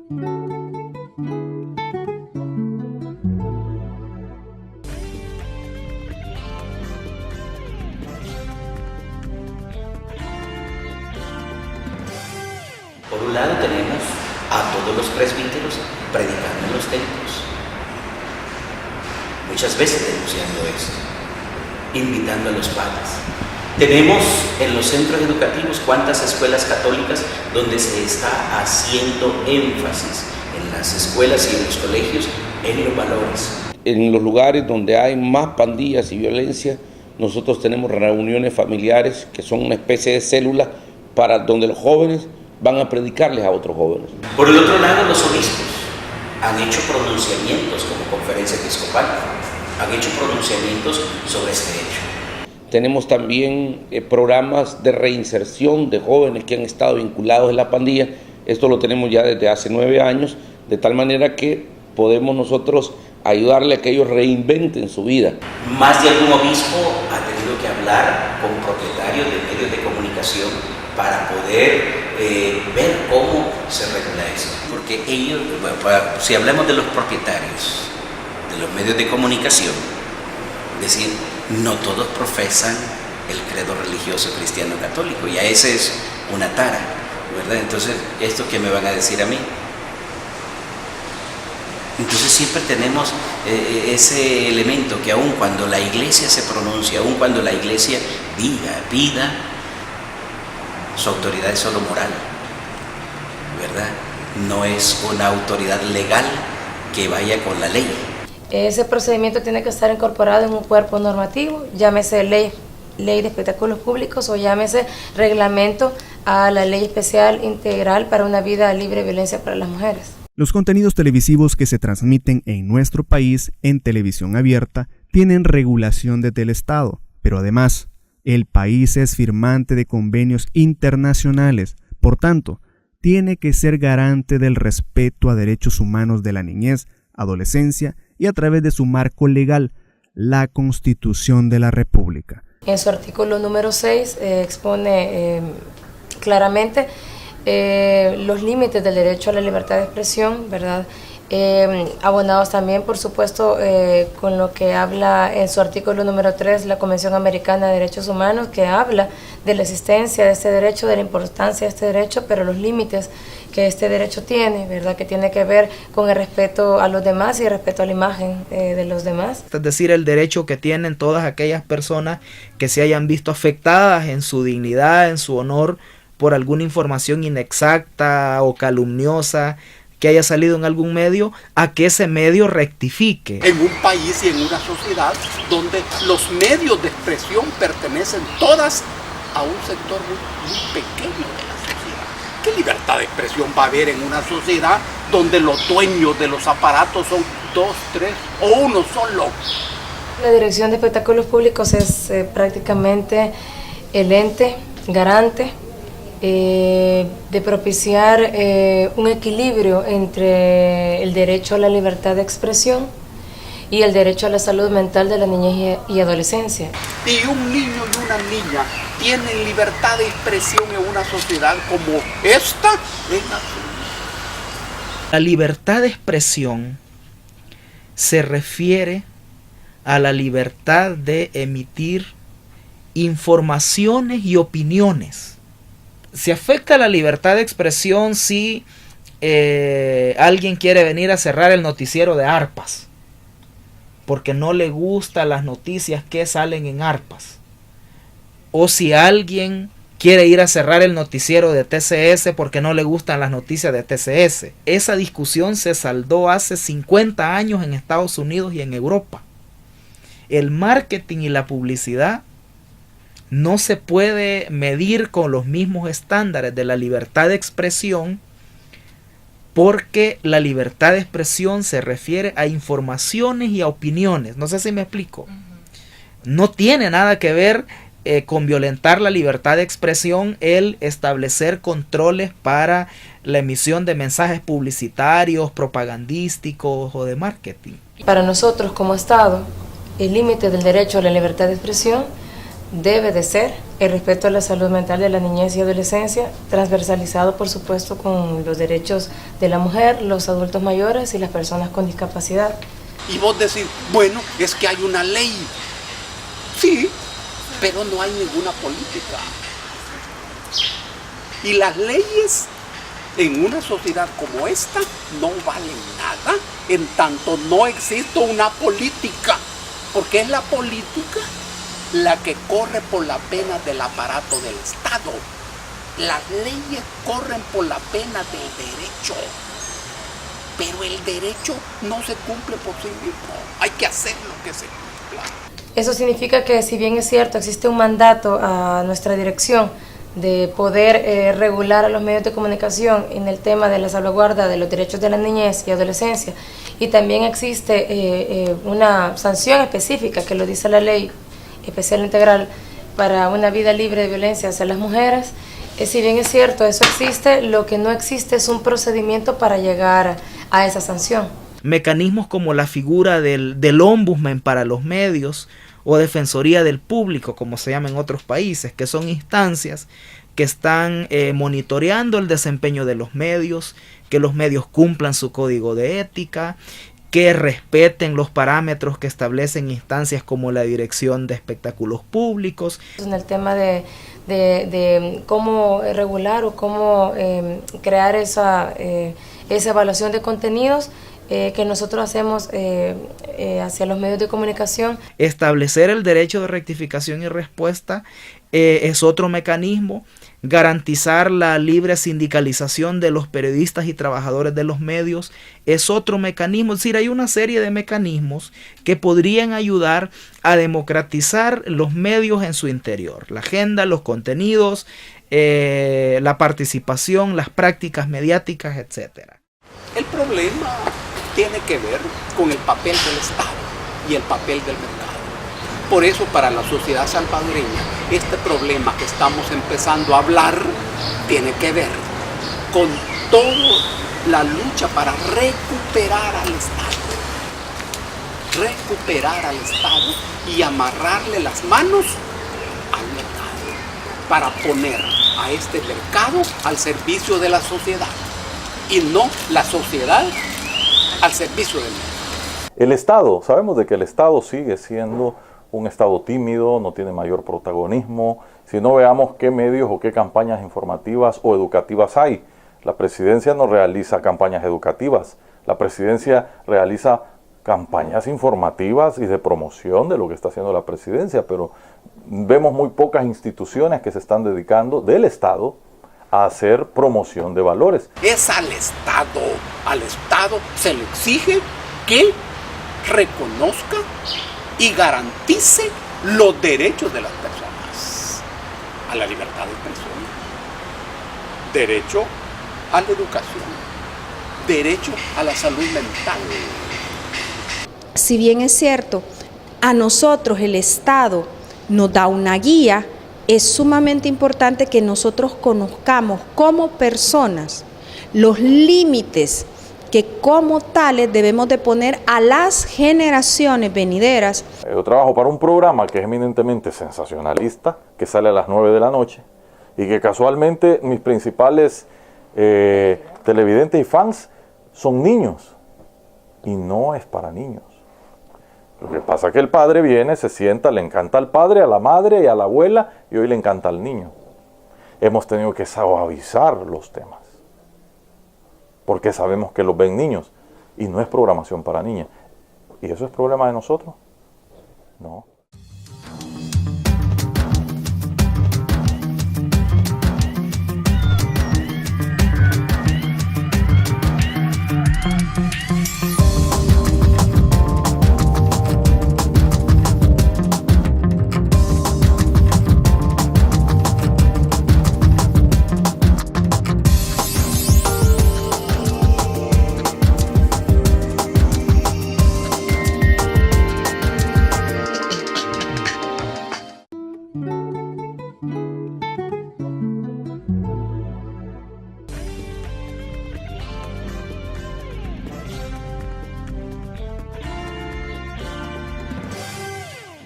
Por un lado tenemos a todos los presbíteros predicando en los templos, muchas veces denunciando esto, invitando a los padres. Tenemos en los centros educativos cuántas escuelas católicas donde se está haciendo énfasis en las escuelas y en los colegios en los valores. En los lugares donde hay más pandillas y violencia, nosotros tenemos reuniones familiares que son una especie de célula para donde los jóvenes van a predicarles a otros jóvenes. Por el otro lado, los obispos han hecho pronunciamientos como conferencia episcopal, han hecho pronunciamientos sobre este hecho. Tenemos también programas de reinserción de jóvenes que han estado vinculados en la pandilla. Esto lo tenemos ya desde hace 9 años, de tal manera que podemos nosotros ayudarle a que ellos reinventen su vida. Más de algún obispo ha tenido que hablar con propietarios de medios de comunicación para poder ver cómo se regula esto. Porque ellos, si hablamos de los propietarios de los medios de comunicación, es decir, no todos profesan el credo religioso cristiano católico, y a ese es una tara, ¿verdad? Entonces, ¿esto qué me van a decir a mí? Entonces siempre tenemos ese elemento que aun cuando la iglesia se pronuncia, aun cuando la iglesia pida, su autoridad es solo moral, ¿verdad? No es una autoridad legal que vaya con la ley. Ese procedimiento tiene que estar incorporado en un cuerpo normativo, llámese ley de espectáculos públicos o llámese reglamento a la ley especial integral para una vida libre de violencia para las mujeres. Los contenidos televisivos que se transmiten en nuestro país en televisión abierta tienen regulación desde el Estado, pero además, el país es firmante de convenios internacionales, por tanto, tiene que ser garante del respeto a derechos humanos de la niñez, adolescencia y a través de su marco legal, la Constitución de la República. En su artículo número 6 expone claramente los límites del derecho a la libertad de expresión, ¿verdad? Abonados también, por supuesto, con lo que habla en su artículo número 3 la Convención Americana de Derechos Humanos, que habla de la existencia de este derecho, de la importancia de este derecho, pero los límites que este derecho tiene, ¿verdad? Que tiene que ver con el respeto a los demás y el respeto a la imagen de los demás. Es decir, el derecho que tienen todas aquellas personas que se hayan visto afectadas en su dignidad, en su honor, por alguna información inexacta o calumniosa que haya salido en algún medio, a que ese medio rectifique. En un país y en una sociedad donde los medios de expresión pertenecen todas a un sector muy pequeño de la sociedad. ¿Qué libertad de expresión va a haber en una sociedad donde los dueños de los aparatos son 2, 3 o uno solo? La Dirección de Espectáculos Públicos es prácticamente el ente garante de propiciar un equilibrio entre el derecho a la libertad de expresión y el derecho a la salud mental de la niñez y adolescencia. Y un niño y una niña tienen libertad de expresión en una sociedad como esta. La libertad de expresión se refiere a la libertad de emitir informaciones y opiniones. Se afecta la libertad de expresión si alguien quiere venir a cerrar el noticiero de Arpas porque no le gustan las noticias que salen en Arpas, o si alguien quiere ir a cerrar el noticiero de TCS porque no le gustan las noticias de TCS. Esa discusión se saldó hace 50 años en Estados Unidos y en Europa. El marketing y la publicidad no se puede medir con los mismos estándares de la libertad de expresión, porque la libertad de expresión se refiere a informaciones y a opiniones. No sé si me explico. No tiene nada que ver con violentar la libertad de expresión el establecer controles para la emisión de mensajes publicitarios, propagandísticos o de marketing. Para nosotros como Estado, el límite del derecho a la libertad de expresión debe de ser el respeto a la salud mental de la niñez y adolescencia, transversalizado por supuesto con los derechos de la mujer, los adultos mayores y las personas con discapacidad. Y vos decís, bueno, es que hay una ley. Sí, pero no hay ninguna política. Y las leyes en una sociedad como esta no valen nada en tanto no existe una política. Porque es la política la que corre por la pena del aparato del Estado. Las leyes corren por la pena del derecho. Pero el derecho no se cumple por sí mismo. Hay que hacer lo que se cumpla. Eso significa que, si bien es cierto, existe un mandato a nuestra dirección de poder regular a los medios de comunicación en el tema de la salvaguarda de los derechos de la niñez y adolescencia, y también existe una sanción específica que lo dice la Ley Especial Integral para una vida libre de violencia hacia las mujeres. Si bien es cierto, eso existe, lo que no existe es un procedimiento para llegar a esa sanción. Mecanismos como la figura del ombudsman para los medios o defensoría del público, como se llama en otros países, que son instancias que están monitoreando el desempeño de los medios, que los medios cumplan su código de ética, que respeten los parámetros que establecen instancias como la Dirección de Espectáculos Públicos. En el tema de cómo regular o cómo crear esa evaluación de contenidos que nosotros hacemos hacia los medios de comunicación. Establecer el derecho de rectificación y respuesta es otro mecanismo. Garantizar la libre sindicalización de los periodistas y trabajadores de los medios es otro mecanismo. Es decir, hay una serie de mecanismos que podrían ayudar a democratizar los medios en su interior. La agenda, los contenidos, la participación, las prácticas mediáticas, etc. El problema tiene que ver con el papel del Estado y el papel del mercado. Por eso, para la sociedad salvadoreña, este problema que estamos empezando a hablar tiene que ver con toda la lucha para recuperar al Estado. Recuperar al Estado y amarrarle las manos al mercado para poner a este mercado al servicio de la sociedad y no la sociedad al servicio del mercado. El Estado, sabemos de que el Estado sigue siendo un Estado tímido, no tiene mayor protagonismo. Si no, veamos qué medios o qué campañas informativas o educativas hay. La presidencia no realiza campañas educativas, la presidencia realiza campañas informativas y de promoción de lo que está haciendo la presidencia, pero vemos muy pocas instituciones que se están dedicando del Estado a hacer promoción de valores. Es al Estado se le exige que reconozca y garantice los derechos de las personas a la libertad de expresión, derecho a la educación, derecho a la salud mental. Si bien es cierto, a nosotros el Estado nos da una guía, es sumamente importante que nosotros conozcamos como personas los límites que como tales debemos de poner a las generaciones venideras. Yo trabajo para un programa que es eminentemente sensacionalista, que sale a las 9 de la noche y que casualmente mis principales televidentes y fans son niños y no es para niños. Lo que pasa es que el padre viene, se sienta, le encanta al padre, a la madre y a la abuela y hoy le encanta al niño. Hemos tenido que suavizar los temas porque sabemos que los ven niños y no es programación para niñas. ¿Y eso es problema de nosotros? No.